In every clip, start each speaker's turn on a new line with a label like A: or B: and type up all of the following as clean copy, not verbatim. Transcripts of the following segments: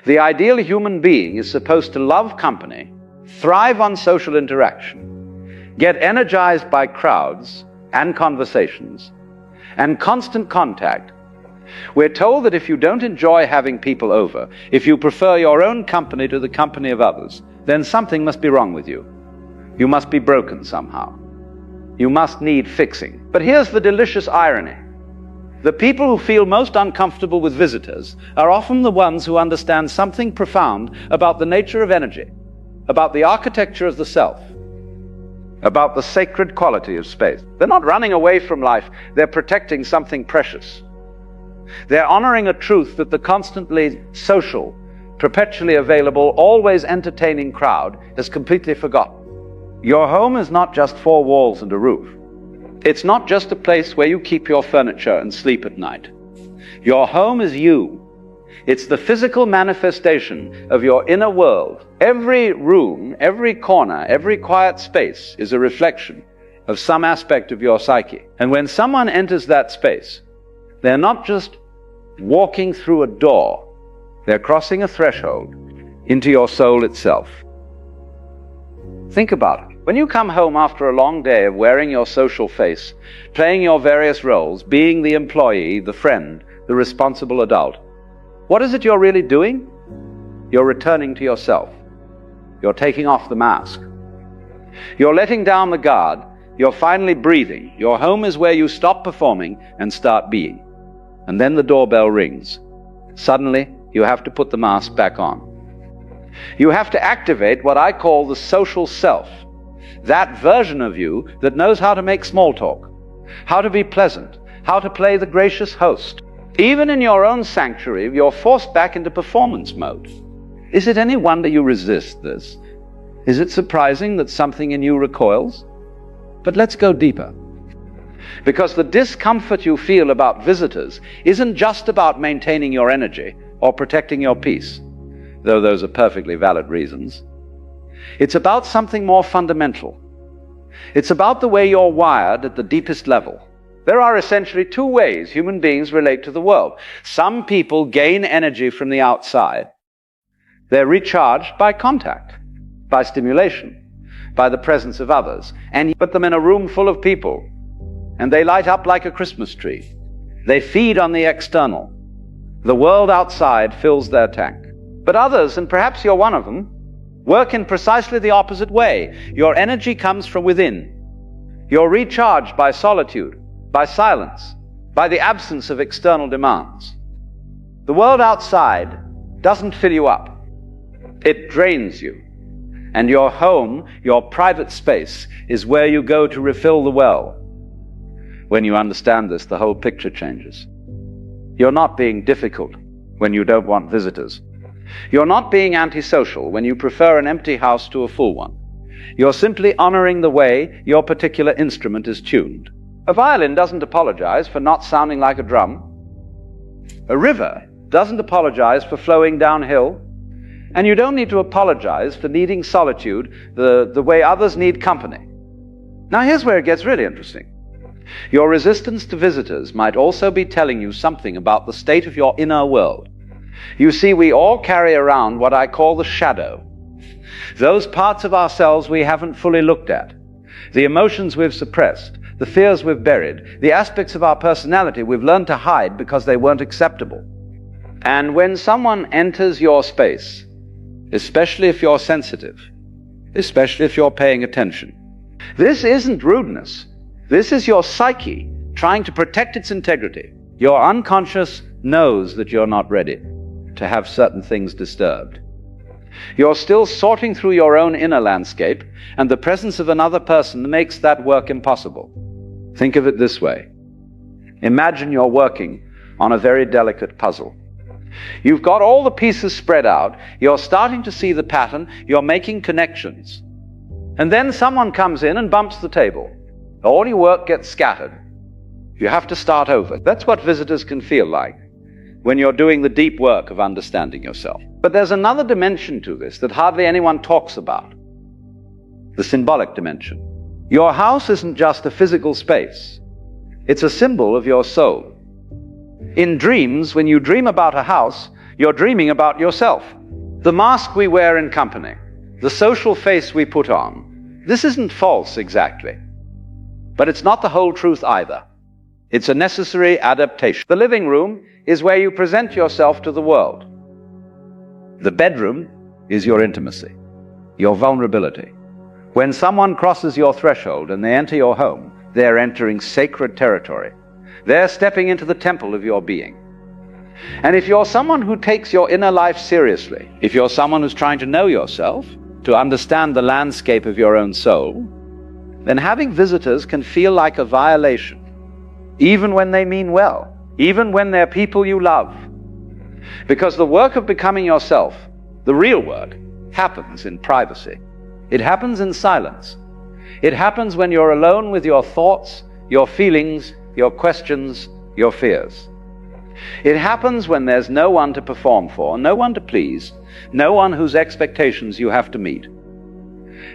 A: The ideal human being is supposed to love company, thrive on social interaction, get energized by crowds and conversations, and constant contact. We're told that if you don't enjoy having people over, if you prefer your own company to the company of others, then something must be wrong with you. You must be broken somehow. You must need fixing. But here's the delicious irony. The people who feel most uncomfortable with visitors are often the ones who understand something profound about the nature of energy, about the architecture of the self, about the sacred quality of space. They're not running away from life, they're protecting something precious. They're honoring a truth that the constantly social, perpetually available, always entertaining crowd has completely forgotten. Your home is not just four walls and a roof. It's not just a place where you keep your furniture and sleep at night. Your home is you. It's the physical manifestation of your inner world. Every room, every corner, every quiet space is a reflection of some aspect of your psyche. And when someone enters that space, they're not just walking through a door, they're crossing a threshold into your soul itself. Think about it. When you come home after a long day of wearing your social face, playing your various roles, being the employee, the friend, the responsible adult, what is it you're really doing? You're returning to yourself. You're taking off the mask. You're letting down the guard. You're finally breathing. Your home is where you stop performing and start being. And then the doorbell rings. Suddenly, you have to put the mask back on. You have to activate what I call the social self. That version of you that knows how to make small talk, how to be pleasant, how to play the gracious host. Even in your own sanctuary, you're forced back into performance mode. Is it any wonder you resist this? Is it surprising that something in you recoils? But let's go deeper. Because the discomfort you feel about visitors isn't just about maintaining your energy or protecting your peace, though those are perfectly valid reasons. It's about something more fundamental. It's about the way you're wired at the deepest level. There are essentially two ways human beings relate to the world. Some people gain energy from the outside. They're recharged by contact, by stimulation, by the presence of others. And you put them in a room full of people, and they light up like a Christmas tree. They feed on the external. The world outside fills their tank. But others, and perhaps you're one of them, work in precisely the opposite way. Your energy comes from within. You're recharged by solitude, by silence, by the absence of external demands. The world outside doesn't fill you up. It drains you. And your home, your private space, is where you go to refill the well. When you understand this, the whole picture changes. You're not being difficult when you don't want visitors. You're not being antisocial when you prefer an empty house to a full one. You're simply honoring the way your particular instrument is tuned. A violin doesn't apologize for not sounding like a drum. A river doesn't apologize for flowing downhill. And you don't need to apologize for needing solitude the way others need company. Now here's where it gets really interesting. Your resistance to visitors might also be telling you something about the state of your inner world. You see, we all carry around what I call the shadow. Those parts of ourselves we haven't fully looked at. The emotions we've suppressed, the fears we've buried, the aspects of our personality we've learned to hide because they weren't acceptable. And when someone enters your space, especially if you're sensitive, especially if you're paying attention, this isn't rudeness. This is your psyche trying to protect its integrity. Your unconscious knows that you're not ready to have certain things disturbed. You're still sorting through your own inner landscape, and the presence of another person makes that work impossible. Think of it this way. Imagine you're working on a very delicate puzzle. You've got all the pieces spread out, you're starting to see the pattern, you're making connections. And then someone comes in and bumps the table. All your work gets scattered. You have to start over. That's what visitors can feel like when you're doing the deep work of understanding yourself. But there's another dimension to this that hardly anyone talks about. The symbolic dimension. Your house isn't just a physical space. It's a symbol of your soul. In dreams, when you dream about a house, You're dreaming about yourself. The mask we wear in company, the social face we put on, this isn't false exactly. But it's not the whole truth either. It's a necessary adaptation. The living room is where you present yourself to the world. The bedroom is your intimacy, your vulnerability. When someone crosses your threshold and they enter your home, they're entering sacred territory. They're stepping into the temple of your being. And if you're someone who takes your inner life seriously, if you're someone who's trying to know yourself, to understand the landscape of your own soul, then having visitors can feel like a violation, even when they mean well, even when they're people you love. Because the work of becoming yourself, the real work, happens in privacy. It happens in silence. It happens when you're alone with your thoughts, your feelings, your questions, your fears. It happens when there's no one to perform for, no one to please, no one whose expectations you have to meet.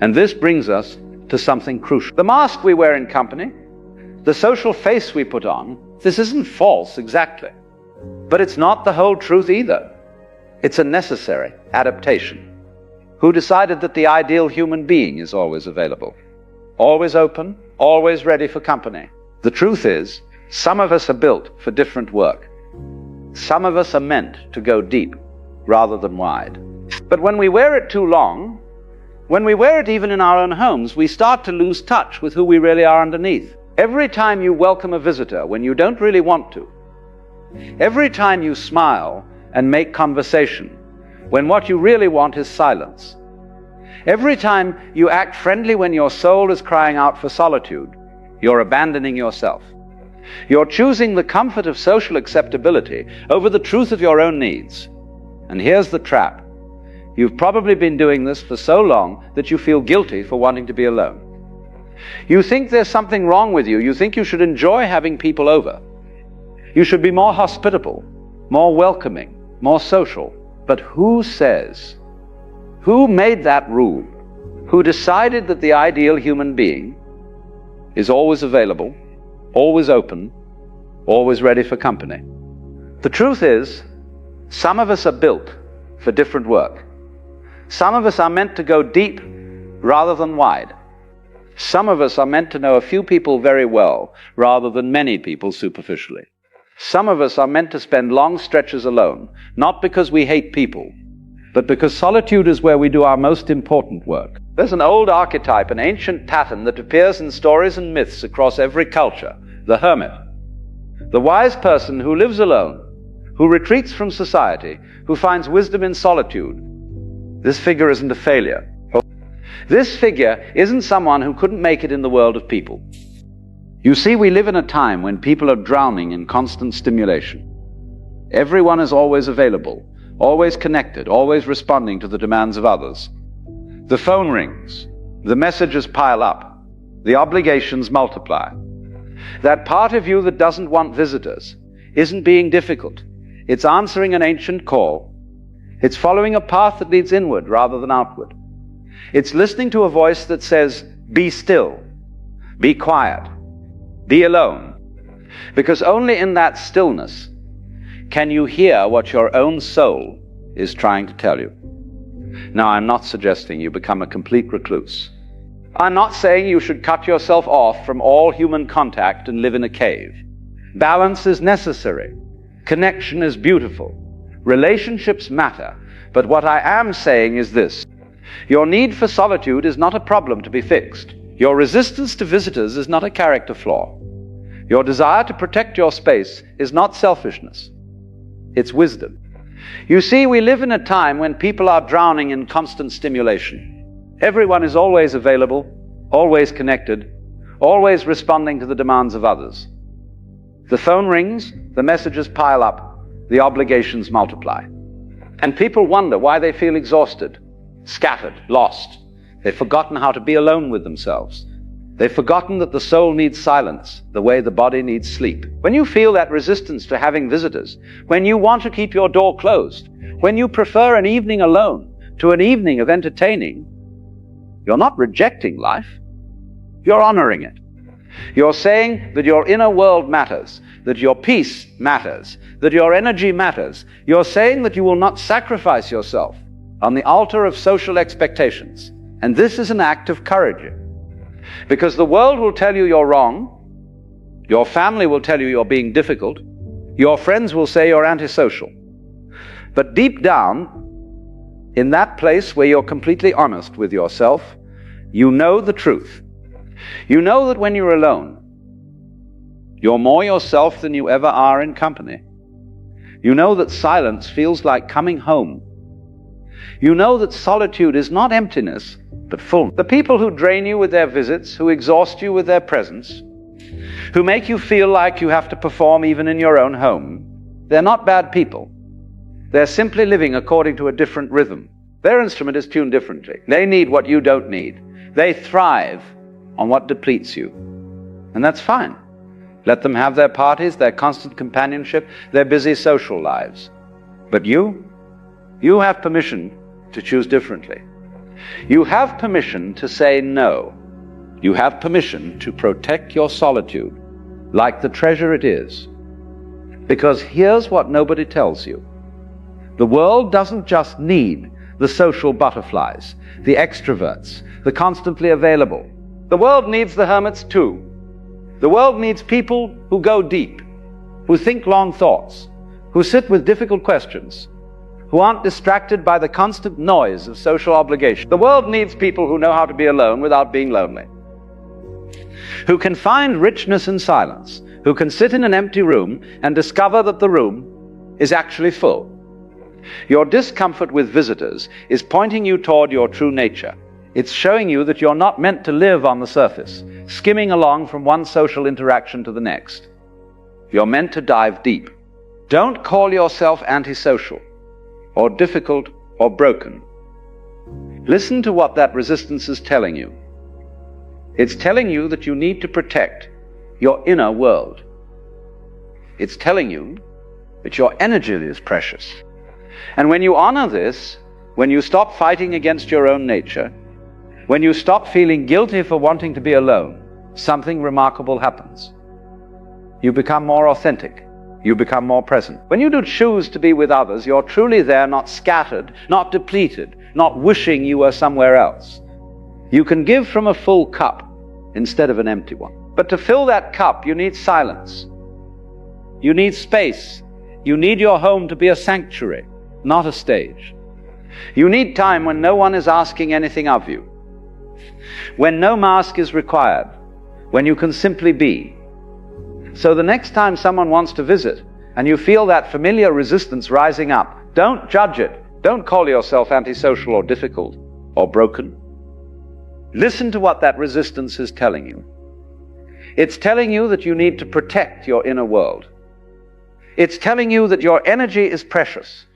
A: And this brings us to something crucial. The mask we wear in company, the social face we put on, this isn't false exactly. But it's not the whole truth either. It's a necessary adaptation. Who decided that the ideal human being is always available, always open, always ready for company? The truth is, some of us are built for different work. Some of us are meant to go deep rather than wide. But when we wear it too long, when we wear it even in our own homes, we start to lose touch with who we really are underneath. Every time you welcome a visitor when you don't really want to, every time you smile and make conversation when what you really want is silence, every time you act friendly when your soul is crying out for solitude, you're abandoning yourself. You're choosing the comfort of social acceptability over the truth of your own needs. And here's the trap. You've probably been doing this for so long that you feel guilty for wanting to be alone. You think there's something wrong with you. You think you should enjoy having people over. You should be more hospitable, more welcoming, more social. But who says? Who made that rule? Who decided that the ideal human being is always available, always open, always ready for company? The truth is, some of us are built for different work. Some of us are meant to go deep rather than wide. Some of us are meant to know a few people very well rather than many people superficially. Some of us are meant to spend long stretches alone, not because we hate people, but because solitude is where we do our most important work. There's an old archetype, an ancient pattern that appears in stories and myths across every culture: the hermit. The wise person who lives alone, who retreats from society, who finds wisdom in solitude. This figure isn't a failure. This figure isn't someone who couldn't make it in the world of people. You see, we live in a time when people are drowning in constant stimulation. Everyone is always available, always connected, always responding to the demands of others. The phone rings, the messages pile up, the obligations multiply. That part of you that doesn't want visitors isn't being difficult. It's answering an ancient call. It's following a path that leads inward rather than outward. It's listening to a voice that says, be still, be quiet, be alone. Because only in that stillness can you hear what your own soul is trying to tell you. Now, I'm not suggesting you become a complete recluse. I'm not saying you should cut yourself off from all human contact and live in a cave. Balance is necessary. Connection is beautiful. Relationships matter. But what I am saying is this: your need for solitude is not a problem to be fixed. Your resistance to visitors is not a character flaw. Your desire to protect your space is not selfishness. It's wisdom. You see, we live in a time when people are drowning in constant stimulation. Everyone is always available, always connected, always responding to the demands of others. The phone rings, the messages pile up, the obligations multiply. And people wonder why they feel exhausted, scattered, lost. They've forgotten how to be alone with themselves. They've forgotten that the soul needs silence, the way the body needs sleep. When you feel that resistance to having visitors, when you want to keep your door closed, when you prefer an evening alone to an evening of entertaining, you're not rejecting life, you're honoring it. You're saying that your inner world matters, that your peace matters, that your energy matters. You're saying that you will not sacrifice yourself on the altar of social expectations. And this is an act of courage. Because the world will tell you you're wrong, your family will tell you you're being difficult, your friends will say you're antisocial. But deep down, in that place where you're completely honest with yourself, you know the truth. You know that when you're alone, you're more yourself than you ever are in company. You know that silence feels like coming home. You know that solitude is not emptiness, but fullness. The people who drain you with their visits, who exhaust you with their presence, who make you feel like you have to perform even in your own home, they're not bad people. They're simply living according to a different rhythm. Their instrument is tuned differently. They need what you don't need. They thrive on what depletes you. And that's fine. Let them have their parties, their constant companionship, their busy social lives. But you have permission to choose differently. You have permission to say no. You have permission to protect your solitude like the treasure it is. Because here's what nobody tells you. The world doesn't just need the social butterflies, the extroverts, the constantly available. The world needs the hermits too. The world needs people who go deep, who think long thoughts, who sit with difficult questions, who aren't distracted by the constant noise of social obligation. The world needs people who know how to be alone without being lonely, who can find richness in silence, who can sit in an empty room and discover that the room is actually full. Your discomfort with visitors is pointing you toward your true nature. It's showing you that you're not meant to live on the surface, skimming along from one social interaction to the next. You're meant to dive deep. Don't call yourself antisocial, or difficult, or broken. Listen to what that resistance is telling you. It's telling you that you need to protect your inner world. It's telling you that your energy is precious. And when you honor this, when you stop fighting against your own nature, when you stop feeling guilty for wanting to be alone, something remarkable happens. You become more authentic. You become more present. When you do choose to be with others, you're truly there, not scattered, not depleted, not wishing you were somewhere else. You can give from a full cup instead of an empty one. But to fill that cup, you need silence. You need space. You need your home to be a sanctuary, not a stage. You need time when no one is asking anything of you, when no mask is required, when you can simply be. So the next time someone wants to visit and you feel that familiar resistance rising up, don't judge it. Don't call yourself antisocial or difficult or broken. Listen to what that resistance is telling you. It's telling you that you need to protect your inner world. It's telling you that your energy is precious.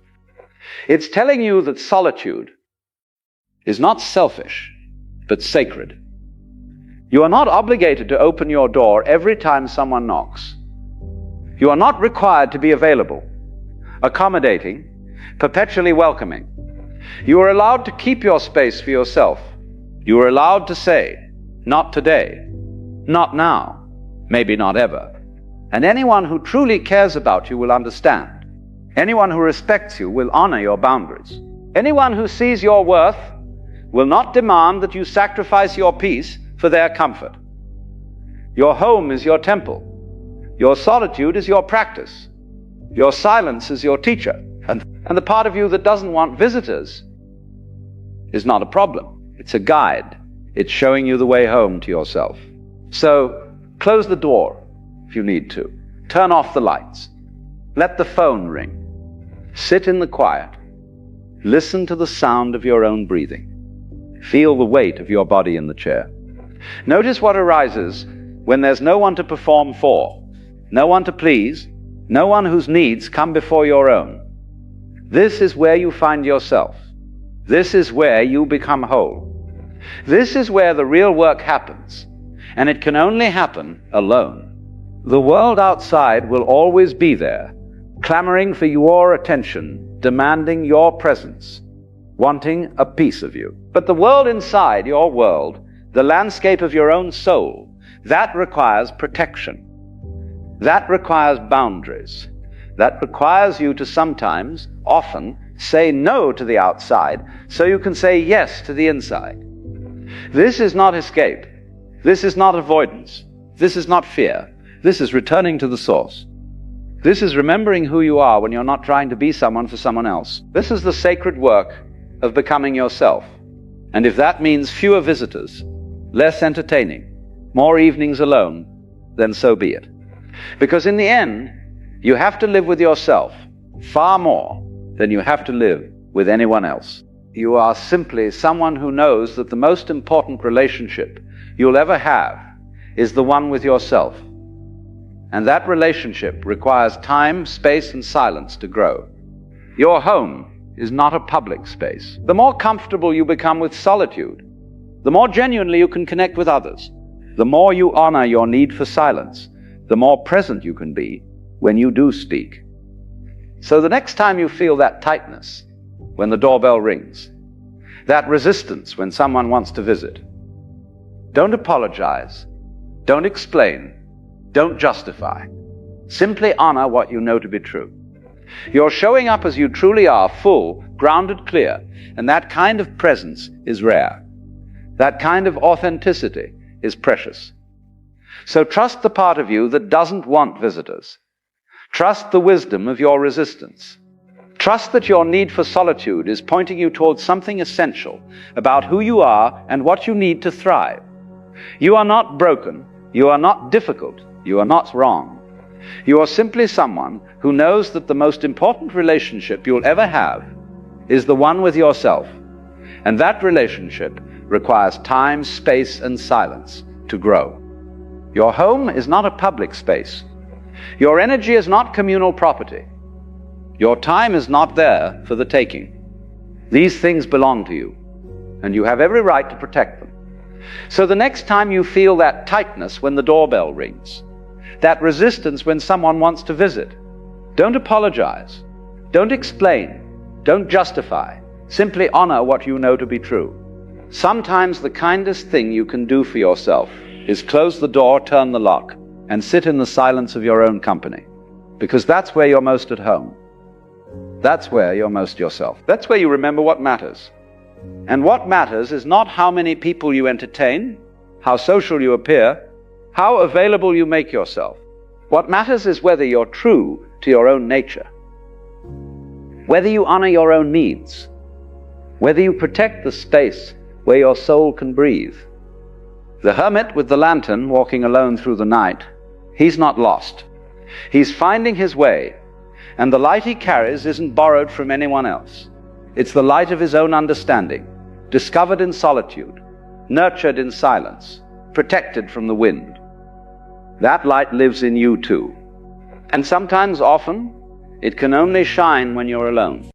A: It's telling you that solitude is not selfish, but sacred. You are not obligated to open your door every time someone knocks. You are not required to be available, accommodating, perpetually welcoming. You are allowed to keep your space for yourself. You are allowed to say, not today, not now, maybe not ever. And anyone who truly cares about you will understand. Anyone who respects you will honor your boundaries. Anyone who sees your worth will not demand that you sacrifice your peace for their comfort. Your home is your temple. Your solitude is your practice. Your silence is your teacher. And the part of you that doesn't want visitors is not a problem. It's a guide. It's showing you the way home to yourself. So close the door if you need to. Turn off the lights. Let the phone ring. Sit in the quiet. Listen to the sound of your own breathing. Feel the weight of your body in the chair. Notice what arises when there's no one to perform for, no one to please, no one whose needs come before your own. This is where you find yourself. This is where you become whole. This is where the real work happens, and it can only happen alone. The world outside will always be there, clamoring for your attention, demanding your presence, wanting a piece of you. But the world inside your world, the landscape of your own soul, That requires protection. That requires boundaries. That requires you to sometimes, often, say no to the outside so you can say yes to the inside. This is not escape. This is not avoidance. This is not fear. This is returning to the source. This is remembering who you are when you're not trying to be someone for someone else. This is the sacred work of becoming yourself. And if that means fewer visitors, less entertaining, more evenings alone, then so be it. Because in the end, you have to live with yourself far more than you have to live with anyone else. You are simply someone who knows that the most important relationship you'll ever have is the one with yourself. And that relationship requires time, space, and silence to grow. Your home is not a public space. The more comfortable you become with solitude, the more genuinely you can connect with others. The more you honor your need for silence, the more present you can be when you do speak. So the next time you feel that tightness when the doorbell rings, that resistance when someone wants to visit, don't apologize, don't explain, don't justify. Simply honor what you know to be true. You're showing up as you truly are, full, grounded, clear, and that kind of presence is rare. That kind of authenticity is precious. So trust the part of you that doesn't want visitors. Trust the wisdom of your resistance. Trust that your need for solitude is pointing you towards something essential about who you are and what you need to thrive. You are not broken. You are not difficult. You are not wrong. You are simply someone who knows that the most important relationship you'll ever have is the one with yourself. And that relationship requires time, space, and silence to grow. Your home is not a public space. Your energy is not communal property. Your time is not there for the taking. These things belong to you, and you have every right to protect them. So the next time you feel that tightness when the doorbell rings, that resistance when someone wants to visit, don't apologize, don't explain, don't justify. Simply honor what you know to be true. Sometimes the kindest thing you can do for yourself is close the door, turn the lock, and sit in the silence of your own company. Because that's where you're most at home. That's where you're most yourself. That's where you remember what matters. And what matters is not how many people you entertain, how social you appear, how available you make yourself. What matters is whether you're true to your own nature, whether you honor your own needs, whether you protect the space where your soul can breathe. The hermit with the lantern walking alone through the night, he's not lost. He's finding his way, and the light he carries isn't borrowed from anyone else. It's the light of his own understanding, discovered in solitude, nurtured in silence, protected from the wind. That light lives in you too. And sometimes, often, it can only shine when you're alone.